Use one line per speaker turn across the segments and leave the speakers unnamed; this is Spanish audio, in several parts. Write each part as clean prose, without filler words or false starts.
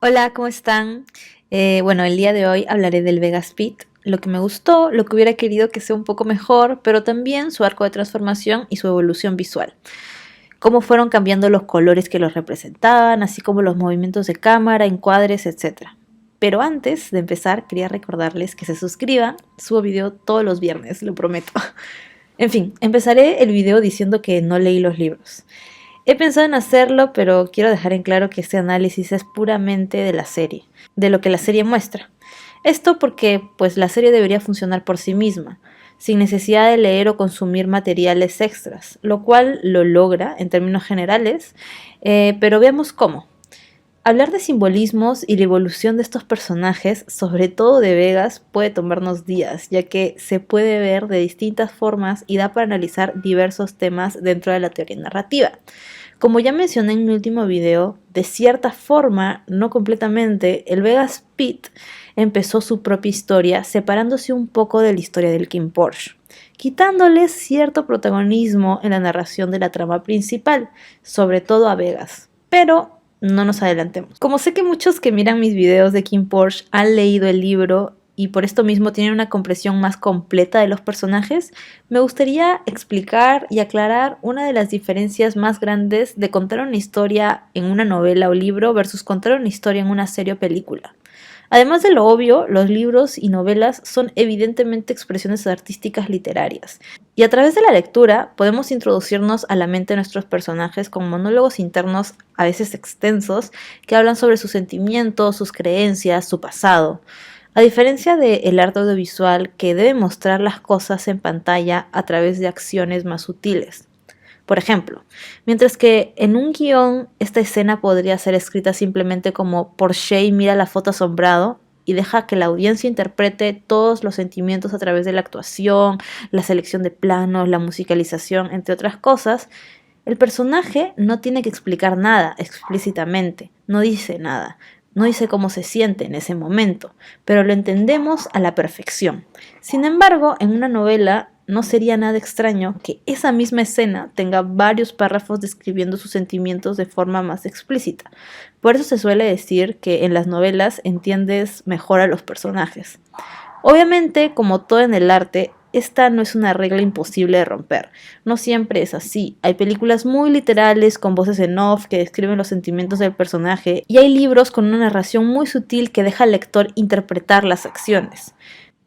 Hola, ¿cómo están? Bueno, el día de hoy hablaré del Vegaspit, lo que me gustó, lo que hubiera querido que sea un poco mejor, pero también su arco de transformación y su evolución visual. Cómo fueron cambiando los colores que los representaban, así como los movimientos de cámara, encuadres, etc. Pero antes de empezar, quería recordarles que se suscriban, subo video todos los viernes, lo prometo. En fin, empezaré el video diciendo que no leí los libros. He pensado en hacerlo, pero quiero dejar en claro que este análisis es puramente de la serie, de lo que la serie muestra. Esto porque, pues, la serie debería funcionar por sí misma, sin necesidad de leer o consumir materiales extras, lo cual lo logra en términos generales, pero veamos cómo. Hablar de simbolismos y la evolución de estos personajes, sobre todo de Vegas, puede tomarnos días, ya que se puede ver de distintas formas y da para analizar diversos temas dentro de la teoría narrativa. Como ya mencioné en mi último video, de cierta forma, no completamente, el Vegas Pit empezó su propia historia separándose un poco de la historia del King Porsche, quitándole cierto protagonismo en la narración de la trama principal, sobre todo a Vegas. Pero no nos adelantemos. Como sé que muchos que miran mis videos de King Porsche han leído el libro y por esto mismo tienen una comprensión más completa de los personajes, me gustaría explicar y aclarar una de las diferencias más grandes de contar una historia en una novela o libro versus contar una historia en una serie o película. Además de lo obvio, los libros y novelas son evidentemente expresiones artísticas literarias, y a través de la lectura podemos introducirnos a la mente de nuestros personajes con monólogos internos a veces extensos que hablan sobre sus sentimientos, sus creencias, su pasado. A diferencia del arte audiovisual que debe mostrar las cosas en pantalla a través de acciones más sutiles. Por ejemplo, mientras que en un guión esta escena podría ser escrita simplemente como Porsche mira la foto asombrado y deja que la audiencia interprete todos los sentimientos a través de la actuación, la selección de planos, la musicalización, entre otras cosas, el personaje no tiene que explicar nada explícitamente, no dice nada, no dice cómo se siente en ese momento, pero lo entendemos a la perfección. Sin embargo, en una novela no sería nada extraño que esa misma escena tenga varios párrafos describiendo sus sentimientos de forma más explícita. Por eso se suele decir que en las novelas entiendes mejor a los personajes. Obviamente, como todo en el arte, esta no es una regla imposible de romper. No siempre es así. Hay películas muy literales con voces en off que describen los sentimientos del personaje y hay libros con una narración muy sutil que deja al lector interpretar las acciones.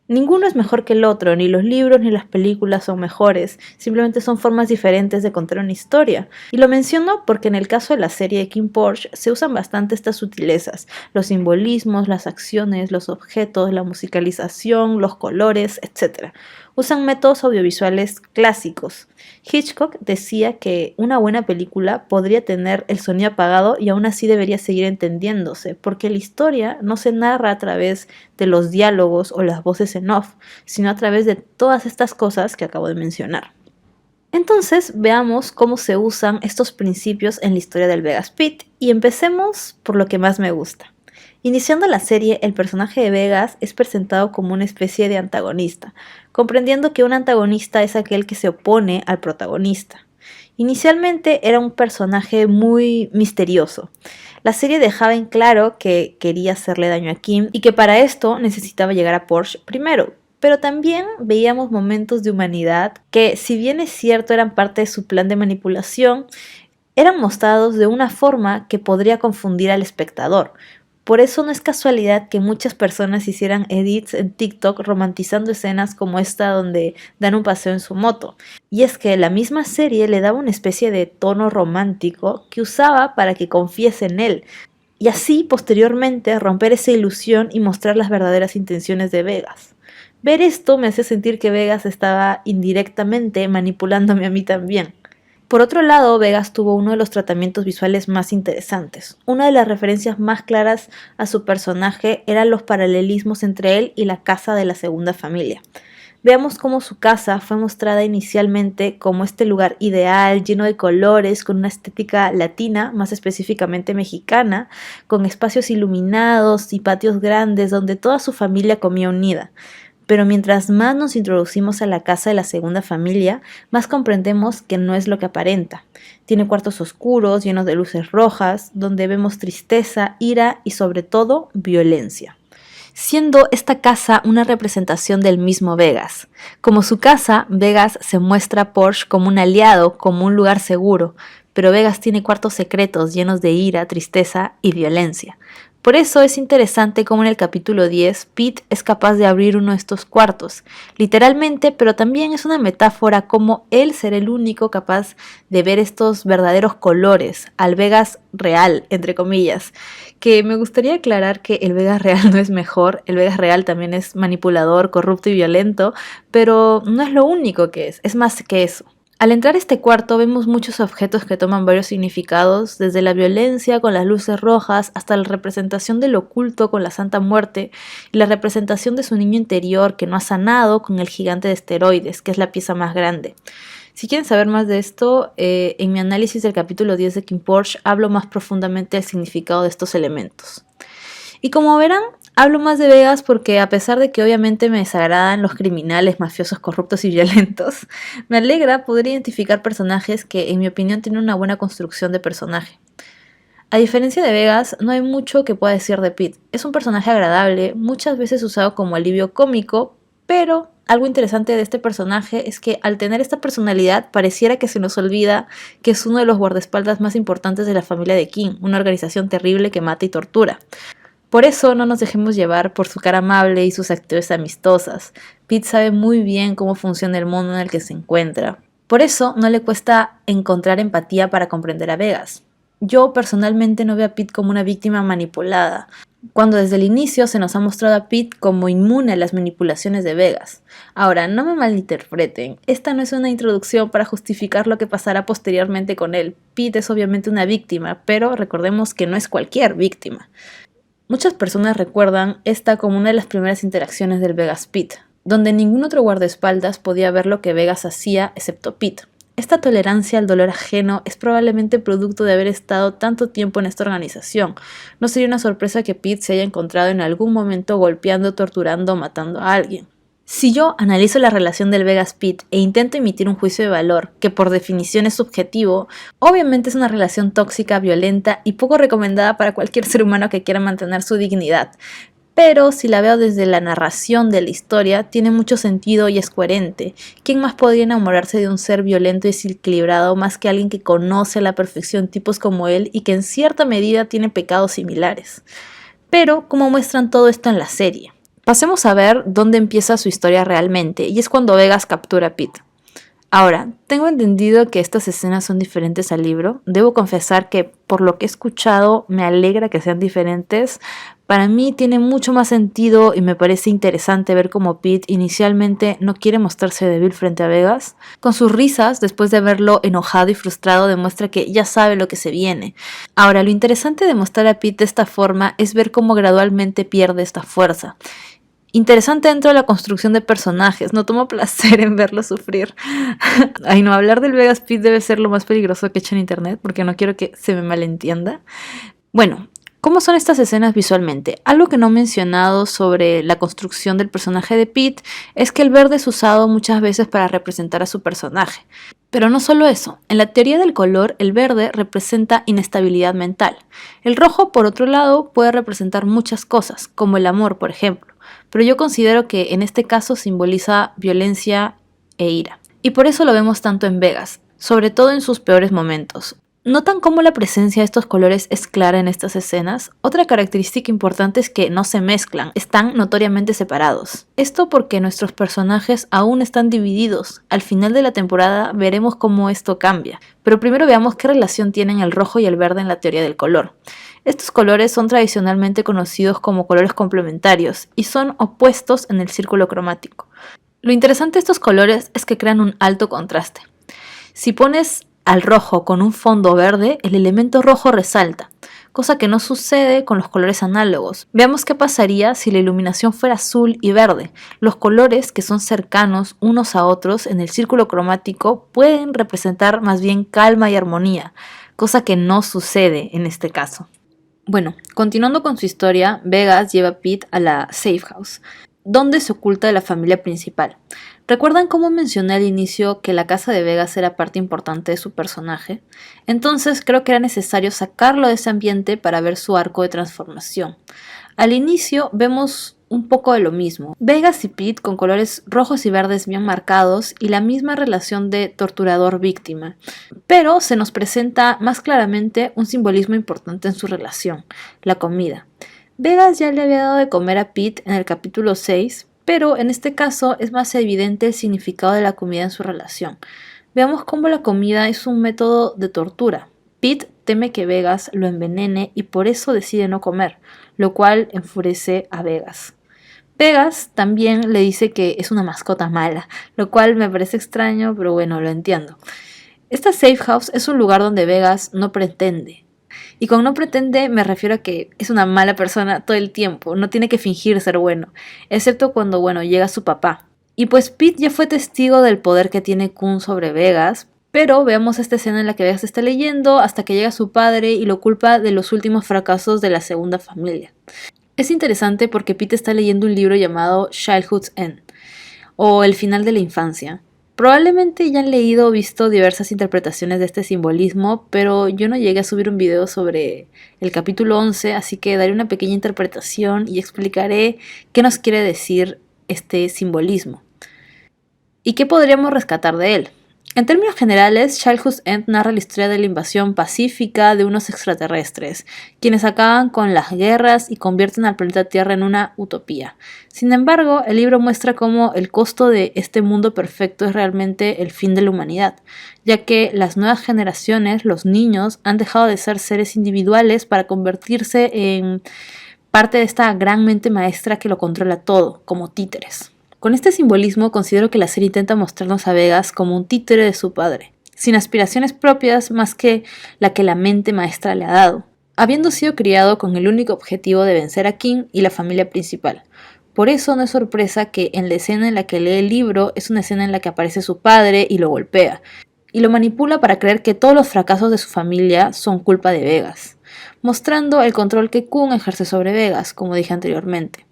Ninguno es mejor que el otro, ni los libros ni las películas son mejores, simplemente son formas diferentes de contar una historia. Y lo menciono porque en el caso de la serie de King Porsche se usan bastante estas sutilezas, los simbolismos, las acciones, los objetos, la musicalización, los colores, etc. Usan métodos audiovisuales clásicos. Hitchcock decía que una buena película podría tener el sonido apagado y aún así debería seguir entendiéndose, porque la historia no se narra a través de los diálogos o las voces en off, sino a través de todas estas cosas que acabo de mencionar. Entonces veamos cómo se usan estos principios en la historia del Vegaspit y empecemos por lo que más me gusta. Iniciando la serie, el personaje de Vegas es presentado como una especie de antagonista, comprendiendo que un antagonista es aquel que se opone al protagonista. Inicialmente era un personaje muy misterioso. La serie dejaba en claro que quería hacerle daño a Kim y que para esto necesitaba llegar a Porsche primero. Pero también veíamos momentos de humanidad que, si bien es cierto eran parte de su plan de manipulación, eran mostrados de una forma que podría confundir al espectador. Por eso no es casualidad que muchas personas hicieran edits en TikTok romantizando escenas como esta donde dan un paseo en su moto. Y es que la misma serie le daba una especie de tono romántico que usaba para que confiese en él. Y así, posteriormente, romper esa ilusión y mostrar las verdaderas intenciones de Vegas. Ver esto me hace sentir que Vegas estaba indirectamente manipulándome a mí también. Por otro lado, Vegas tuvo uno de los tratamientos visuales más interesantes. Una de las referencias más claras a su personaje eran los paralelismos entre él y la casa de la segunda familia. Veamos cómo su casa fue mostrada inicialmente como este lugar ideal, lleno de colores, con una estética latina, más específicamente mexicana, con espacios iluminados y patios grandes donde toda su familia comía unida. pero mientras más nos introducimos a la casa de la segunda familia, más comprendemos que no es lo que aparenta. Tiene cuartos oscuros, llenos de luces rojas, donde vemos tristeza, ira y sobre todo violencia, siendo esta casa una representación del mismo Vegas. Como su casa, Vegas se muestra a Porsche como un aliado, como un lugar seguro, pero Vegas tiene cuartos secretos llenos de ira, tristeza y violencia. Por eso es interesante cómo en el capítulo 10 Pete es capaz de abrir uno de estos cuartos, literalmente, pero también es una metáfora como él será el único capaz de ver estos verdaderos colores, al Vegas real, entre comillas, que me gustaría aclarar que el Vegas real no es mejor, el Vegas real también es manipulador, corrupto y violento, pero no es lo único que es más que eso. Al entrar a este cuarto vemos muchos objetos que toman varios significados, desde la violencia con las luces rojas hasta la representación del oculto con la Santa Muerte y la representación de su niño interior que no ha sanado con el gigante de esteroides, que es la pieza más grande. Si quieren saber más de esto, en mi análisis del capítulo 10 de King Porsche hablo más profundamente del significado de estos elementos. Y como verán, hablo más de Vegas porque a pesar de que obviamente me desagradan los criminales, mafiosos, corruptos y violentos, me alegra poder identificar personajes que en mi opinión tienen una buena construcción de personaje. A diferencia de Vegas, no hay mucho que pueda decir de Pete. Es un personaje agradable, muchas veces usado como alivio cómico, pero algo interesante de este personaje es que al tener esta personalidad pareciera que se nos olvida que es uno de los guardaespaldas más importantes de la familia de King, una organización terrible que mata y tortura. Por eso no nos dejemos llevar por su cara amable y sus actitudes amistosas. Pete sabe muy bien cómo funciona el mundo en el que se encuentra. Por eso no le cuesta encontrar empatía para comprender a Vegas. Yo personalmente no veo a Pete como una víctima manipulada, cuando desde el inicio se nos ha mostrado a Pete como inmune a las manipulaciones de Vegas. Ahora, no me malinterpreten, esta no es una introducción para justificar lo que pasará posteriormente con él. Pete es obviamente una víctima, pero recordemos que no es cualquier víctima. Muchas personas recuerdan esta como una de las primeras interacciones del Vegas Pete, donde ningún otro guardaespaldas podía ver lo que Vegas hacía excepto Pete. Esta tolerancia al dolor ajeno es probablemente producto de haber estado tanto tiempo en esta organización. No sería una sorpresa que Pete se haya encontrado en algún momento golpeando, torturando o matando a alguien. Si yo analizo la relación del Vegas Pete e intento emitir un juicio de valor, que por definición es subjetivo, obviamente es una relación tóxica, violenta y poco recomendada para cualquier ser humano que quiera mantener su dignidad. Pero si la veo desde la narración de la historia, tiene mucho sentido y es coherente. ¿Quién más podría enamorarse de un ser violento y desequilibrado más que alguien que conoce a la perfección tipos como él y que en cierta medida tiene pecados similares? Pero, ¿cómo muestran todo esto en la serie? Pasemos a ver dónde empieza su historia realmente, y es cuando Vegas captura a Pete. Ahora, tengo entendido que estas escenas son diferentes al libro. Debo confesar que por lo que he escuchado me alegra que sean diferentes. Para mí tiene mucho más sentido y me parece interesante ver cómo Pete inicialmente no quiere mostrarse débil frente a Vegas. Con sus risas, después de verlo enojado y frustrado, demuestra que ya sabe lo que se viene. Ahora, lo interesante de mostrar a Pete de esta forma es ver cómo gradualmente pierde esta fuerza. Interesante dentro de la construcción de personajes, no tomo placer en verlo sufrir. Ay no, hablar del Vegas Pete debe ser lo más peligroso que he hecho en internet, porque no quiero que se me malentienda. Bueno, ¿cómo son estas escenas visualmente? Algo que no he mencionado sobre la construcción del personaje de Pete es que el verde es usado muchas veces para representar a su personaje. Pero no solo eso, en la teoría del color, el verde representa inestabilidad mental. El rojo, por otro lado, puede representar muchas cosas, como el amor, por ejemplo. Pero yo considero que en este caso simboliza violencia e ira. Y por eso lo vemos tanto en Vegas, sobre todo en sus peores momentos. ¿Notan cómo la presencia de estos colores es clara en estas escenas? Otra característica importante es que no se mezclan, están notoriamente separados. Esto porque nuestros personajes aún están divididos. Al final de la temporada veremos cómo esto cambia. Pero primero veamos qué relación tienen el rojo y el verde en la teoría del color. Estos colores son tradicionalmente conocidos como colores complementarios y son opuestos en el círculo cromático. Lo interesante de estos colores es que crean un alto contraste. Si pones al rojo con un fondo verde, el elemento rojo resalta, cosa que no sucede con los colores análogos. Veamos qué pasaría si la iluminación fuera azul y verde. Los colores que son cercanos unos a otros en el círculo cromático pueden representar más bien calma y armonía, cosa que no sucede en este caso. Bueno, continuando con su historia, Vegas lleva a Pete a la Safe House. ¿Dónde se oculta de la familia principal? ¿Recuerdan cómo mencioné al inicio que la casa de Vegas era parte importante de su personaje? Entonces creo que era necesario sacarlo de ese ambiente para ver su arco de transformación. Al inicio vemos un poco de lo mismo. Vegas y Pete con colores rojos y verdes bien marcados y la misma relación de torturador-víctima. Pero se nos presenta más claramente un simbolismo importante en su relación, la comida. Vegas ya le había dado de comer a Pete en el capítulo 6, pero en este caso es más evidente el significado de la comida en su relación. Veamos cómo la comida es un método de tortura. Pete teme que Vegas lo envenene y por eso decide no comer, lo cual enfurece a Vegas. Vegas también le dice que es una mascota mala, lo cual me parece extraño, pero bueno, lo entiendo. Esta safe house es un lugar donde Vegas no pretende. Y con no pretende me refiero a que es una mala persona todo el tiempo, no tiene que fingir ser bueno, excepto cuando, bueno, llega su papá. Y pues Pete ya fue testigo del poder que tiene Kun sobre Vegas, pero veamos esta escena en la que Vegas está leyendo hasta que llega su padre y lo culpa de los últimos fracasos de la segunda familia. Es interesante porque Pete está leyendo un libro llamado Childhood's End, o El final de la infancia. Probablemente ya han leído o visto diversas interpretaciones de este simbolismo, pero yo no llegué a subir un video sobre el capítulo 11, así que daré una pequeña interpretación y explicaré qué nos quiere decir este simbolismo y qué podríamos rescatar de él. En términos generales, Childhood's End narra la historia de la invasión pacífica de unos extraterrestres, quienes acaban con las guerras y convierten al planeta Tierra en una utopía. Sin embargo, el libro muestra cómo el costo de este mundo perfecto es realmente el fin de la humanidad, ya que las nuevas generaciones, los niños, han dejado de ser seres individuales para convertirse en parte de esta gran mente maestra que lo controla todo, como títeres. Con este simbolismo considero que la serie intenta mostrarnos a Vegas como un títere de su padre, sin aspiraciones propias más que la que la mente maestra le ha dado, habiendo sido criado con el único objetivo de vencer a King y la familia principal. Por eso no es sorpresa que en la escena en la que lee el libro es una escena en la que aparece su padre y lo golpea, y lo manipula para creer que todos los fracasos de su familia son culpa de Vegas, mostrando el control que Kun ejerce sobre Vegas, como dije anteriormente,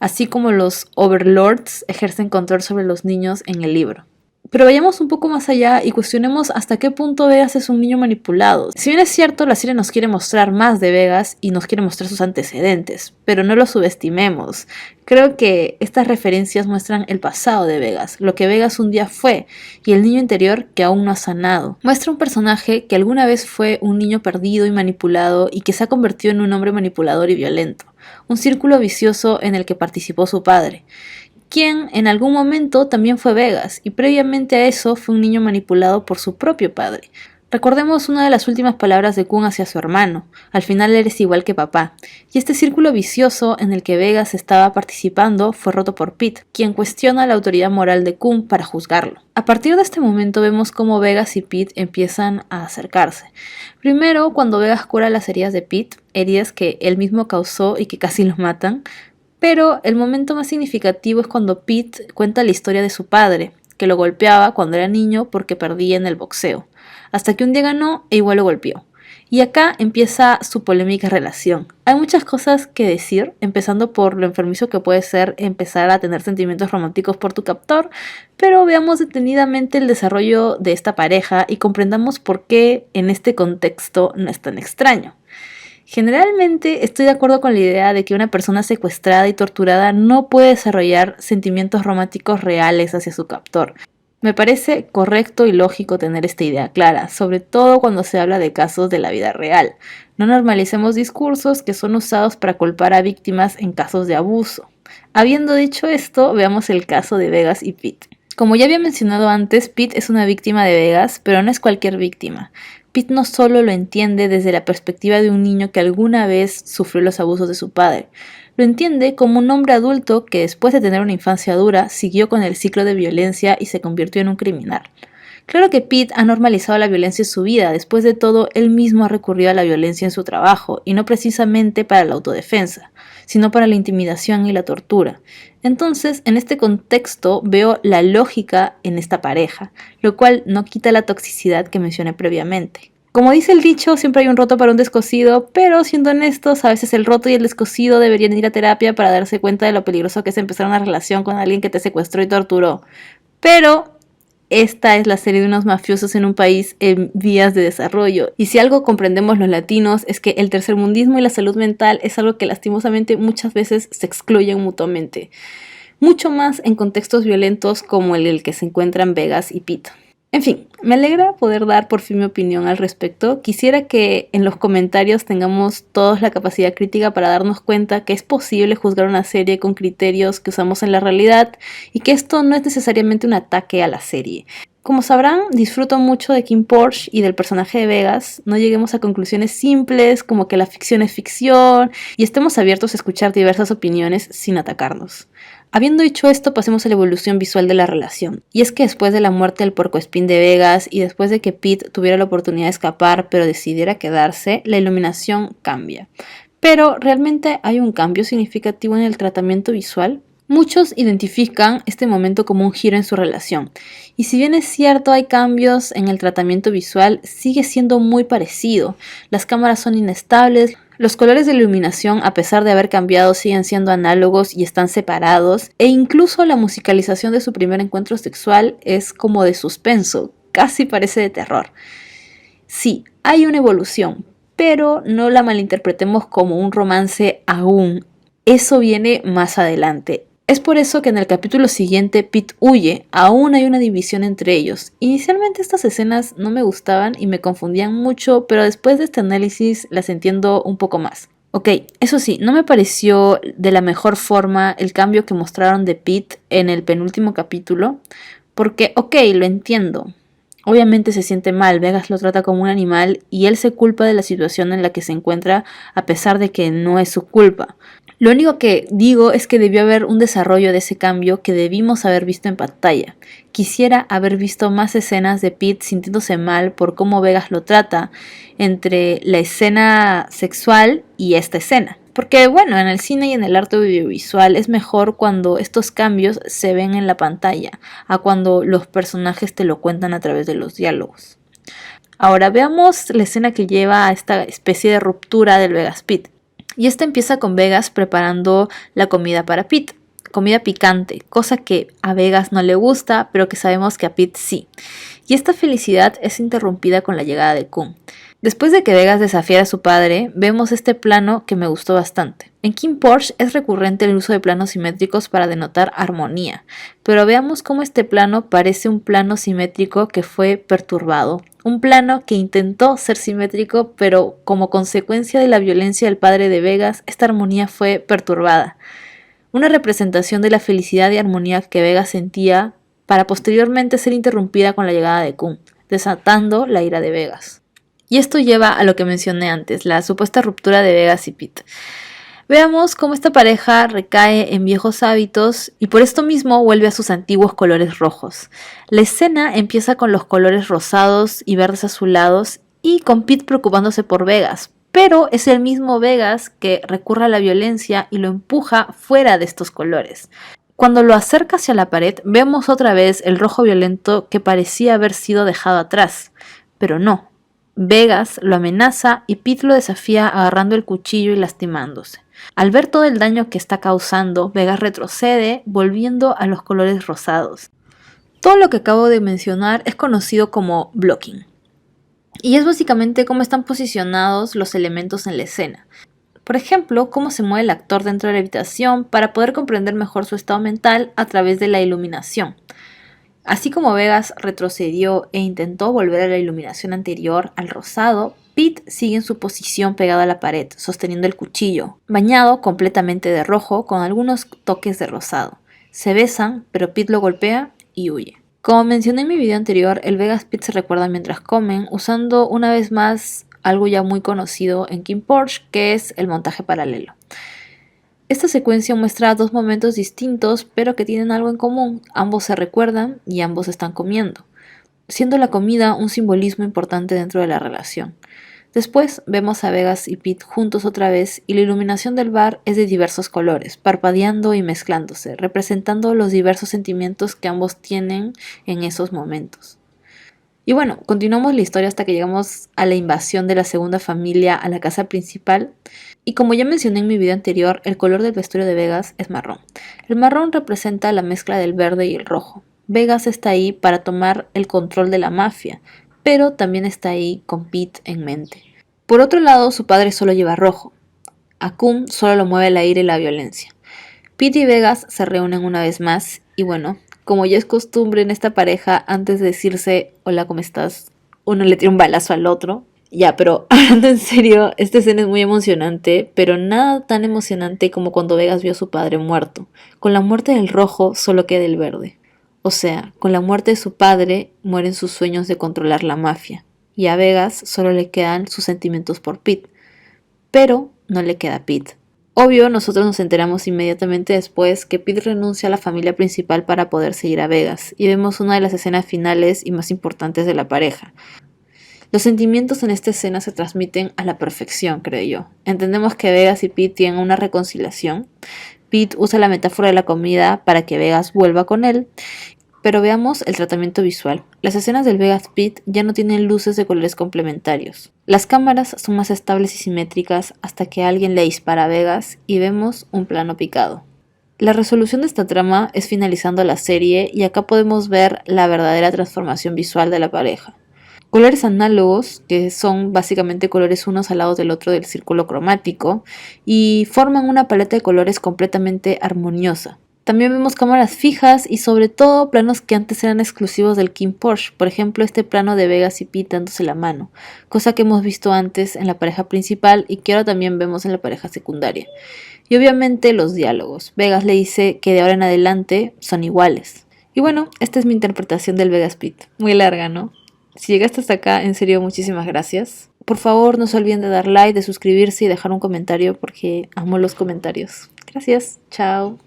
así como los overlords ejercen control sobre los niños en el libro. Pero vayamos un poco más allá y cuestionemos hasta qué punto Vegas es un niño manipulado. Si bien es cierto, la serie nos quiere mostrar más de Vegas y nos quiere mostrar sus antecedentes, pero no lo subestimemos. Creo que estas referencias muestran el pasado de Vegas, lo que Vegas un día fue, y el niño interior que aún no ha sanado. Muestra un personaje que alguna vez fue un niño perdido y manipulado y que se ha convertido en un hombre manipulador y violento. Un círculo vicioso en el que participó su padre, quien en algún momento también fue Vegas, y previamente a eso fue un niño manipulado por su propio padre. Recordemos una de las últimas palabras de Kun hacia su hermano: al final eres igual que papá, y este círculo vicioso en el que Vegas estaba participando fue roto por Pete, quien cuestiona la autoridad moral de Kun para juzgarlo. A partir de este momento vemos cómo Vegas y Pete empiezan a acercarse. Primero, cuando Vegas cura las heridas de Pete, heridas que él mismo causó y que casi lo matan, pero el momento más significativo es cuando Pete cuenta la historia de su padre, que lo golpeaba cuando era niño porque perdía en el boxeo, hasta que un día ganó e igual lo golpeó. Y acá empieza su polémica relación. Hay muchas cosas que decir, empezando por lo enfermizo que puede ser empezar a tener sentimientos románticos por tu captor, pero veamos detenidamente el desarrollo de esta pareja y comprendamos por qué en este contexto no es tan extraño. Generalmente estoy de acuerdo con la idea de que una persona secuestrada y torturada no puede desarrollar sentimientos románticos reales hacia su captor. Me parece correcto y lógico tener esta idea clara, sobre todo cuando se habla de casos de la vida real. No normalicemos discursos que son usados para culpar a víctimas en casos de abuso. Habiendo dicho esto, veamos el caso de Vegas y Pete. Como ya había mencionado antes, Pete es una víctima de Vegas, pero no es cualquier víctima. Pete no solo lo entiende desde la perspectiva de un niño que alguna vez sufrió los abusos de su padre, lo entiende como un hombre adulto que después de tener una infancia dura siguió con el ciclo de violencia y se convirtió en un criminal. Claro que Pete ha normalizado la violencia en su vida, después de todo él mismo ha recurrido a la violencia en su trabajo, y no precisamente para la autodefensa, sino para la intimidación y la tortura. Entonces, en este contexto veo la lógica en esta pareja, lo cual no quita la toxicidad que mencioné previamente. Como dice el dicho, siempre hay un roto para un descosido, pero siendo honestos, a veces el roto y el descosido deberían ir a terapia para darse cuenta de lo peligroso que es empezar una relación con alguien que te secuestró y torturó. Pero esta es la serie de unos mafiosos en un país en vías de desarrollo. Y si algo comprendemos los latinos es que el tercermundismo y la salud mental es algo que lastimosamente muchas veces se excluyen mutuamente. Mucho más en contextos violentos como el que se encuentran Vegas y Pete. En fin, me alegra poder dar por fin mi opinión al respecto. Quisiera que en los comentarios tengamos todos la capacidad crítica para darnos cuenta que es posible juzgar una serie con criterios que usamos en la realidad y que esto no es necesariamente un ataque a la serie. Como sabrán, disfruto mucho de Kim Porsche y del personaje de Vegas. No lleguemos a conclusiones simples como que la ficción es ficción y estemos abiertos a escuchar diversas opiniones sin atacarnos. Habiendo dicho esto, pasemos a la evolución visual de la relación. Y es que después de la muerte del puercoespín de Vegas y después de que Pete tuviera la oportunidad de escapar pero decidiera quedarse, la iluminación cambia. Pero, ¿realmente hay un cambio significativo en el tratamiento visual? Muchos identifican este momento como un giro en su relación. Y si bien es cierto hay cambios en el tratamiento visual, sigue siendo muy parecido. Las cámaras son inestables, los colores de iluminación, a pesar de haber cambiado, siguen siendo análogos y están separados, e incluso la musicalización de su primer encuentro sexual es como de suspenso, casi parece de terror. Sí, hay una evolución, pero no la malinterpretemos como un romance aún. Eso viene más adelante. Es por eso que en el capítulo siguiente Pete huye, aún hay una división entre ellos. Inicialmente estas escenas no me gustaban y me confundían mucho, pero después de este análisis las entiendo un poco más. Ok, eso sí, no me pareció de la mejor forma el cambio que mostraron de Pete en el penúltimo capítulo, porque ok, lo entiendo. Obviamente se siente mal, Vegas lo trata como un animal y él se culpa de la situación en la que se encuentra a pesar de que no es su culpa. Lo único que digo es que debió haber un desarrollo de ese cambio que debimos haber visto en pantalla. Quisiera haber visto más escenas de Pete sintiéndose mal por cómo Vegas lo trata entre la escena sexual y esta escena. Porque bueno, en el cine y en el arte audiovisual es mejor cuando estos cambios se ven en la pantalla, a cuando los personajes te lo cuentan a través de los diálogos. Ahora veamos la escena que lleva a esta especie de ruptura del Vegas Pete. Y esta empieza con Vegas preparando la comida para Pete. Comida picante, cosa que a Vegas no le gusta, pero que sabemos que a Pete sí. Y esta felicidad es interrumpida con la llegada de Kun. Después de que Vegas desafiara a su padre, vemos este plano que me gustó bastante. En Kim Porsche es recurrente el uso de planos simétricos para denotar armonía, pero veamos cómo este plano parece un plano simétrico que fue perturbado. Un plano que intentó ser simétrico, pero como consecuencia de la violencia del padre de Vegas, esta armonía fue perturbada. Una representación de la felicidad y armonía que Vegas sentía para posteriormente ser interrumpida con la llegada de Kun, desatando la ira de Vegas. Y esto lleva a lo que mencioné antes, la supuesta ruptura de Vegas y Pete. Veamos cómo esta pareja recae en viejos hábitos y por esto mismo vuelve a sus antiguos colores rojos. La escena empieza con los colores rosados y verdes azulados y con Pete preocupándose por Vegas, pero es el mismo Vegas que recurre a la violencia y lo empuja fuera de estos colores. Cuando lo acerca hacia la pared, vemos otra vez el rojo violento que parecía haber sido dejado atrás, pero no. Vegas lo amenaza y Pete lo desafía agarrando el cuchillo y lastimándose. Al ver todo el daño que está causando, Vegas retrocede, volviendo a los colores rosados. Todo lo que acabo de mencionar es conocido como blocking. Y es básicamente cómo están posicionados los elementos en la escena. Por ejemplo, cómo se mueve el actor dentro de la habitación para poder comprender mejor su estado mental a través de la iluminación. Así como Vegas retrocedió e intentó volver a la iluminación anterior, al rosado, Pete sigue en su posición pegado a la pared, sosteniendo el cuchillo, bañado completamente de rojo con algunos toques de rosado. Se besan, pero Pete lo golpea y huye. Como mencioné en mi video anterior, el Vegas Pete se recuerdan mientras comen, usando una vez más algo ya muy conocido en Kim Porsche, que es el montaje paralelo. Esta secuencia muestra dos momentos distintos, pero que tienen algo en común. Ambos se recuerdan y ambos están comiendo, siendo la comida un simbolismo importante dentro de la relación. Después vemos a Vegas y Pete juntos otra vez y la iluminación del bar es de diversos colores, parpadeando y mezclándose, representando los diversos sentimientos que ambos tienen en esos momentos. Y bueno, continuamos la historia hasta que llegamos a la invasión de la segunda familia a la casa principal. Y como ya mencioné en mi video anterior, el color del vestuario de Vegas es marrón. El marrón representa la mezcla del verde y el rojo. Vegas está ahí para tomar el control de la mafia, pero también está ahí con Pete en mente. Por otro lado, su padre solo lleva rojo. A Kun solo lo mueve el aire y la violencia. Pete y Vegas se reúnen una vez más y bueno, como ya es costumbre en esta pareja, antes de decirse hola, ¿cómo estás? Uno le tira un balazo al otro. Ya, pero hablando en serio, esta escena es muy emocionante, pero nada tan emocionante como cuando Vegas vio a su padre muerto. Con la muerte del rojo solo queda el verde. O sea, con la muerte de su padre mueren sus sueños de controlar la mafia. Y a Vegas solo le quedan sus sentimientos por Pete. Pero no le queda Pete. Obvio, nosotros nos enteramos inmediatamente después que Pete renuncia a la familia principal para poder seguir a Vegas, y vemos una de las escenas finales y más importantes de la pareja. Los sentimientos en esta escena se transmiten a la perfección, creo yo. Entendemos que Vegas y Pete tienen una reconciliación. Pete usa la metáfora de la comida para que Vegas vuelva con él. Pero veamos el tratamiento visual. Las escenas del Vegas Pete ya no tienen luces de colores complementarios. Las cámaras son más estables y simétricas hasta que alguien le dispara a Vegas y vemos un plano picado. La resolución de esta trama es finalizando la serie y acá podemos ver la verdadera transformación visual de la pareja. Colores análogos, que son básicamente colores unos al lado del otro del círculo cromático, y forman una paleta de colores completamente armoniosa. También vemos cámaras fijas y sobre todo planos que antes eran exclusivos del King Porsche, por ejemplo este plano de Vegas y Pete dándose la mano, cosa que hemos visto antes en la pareja principal y que ahora también vemos en la pareja secundaria. Y obviamente los diálogos. Vegas le dice que de ahora en adelante son iguales. Y bueno, esta es mi interpretación del Vegas Pete. Muy larga, ¿no? Si llegaste hasta acá, en serio, muchísimas gracias. Por favor, no se olviden de dar like, de suscribirse y dejar un comentario porque amo los comentarios. Gracias, chao.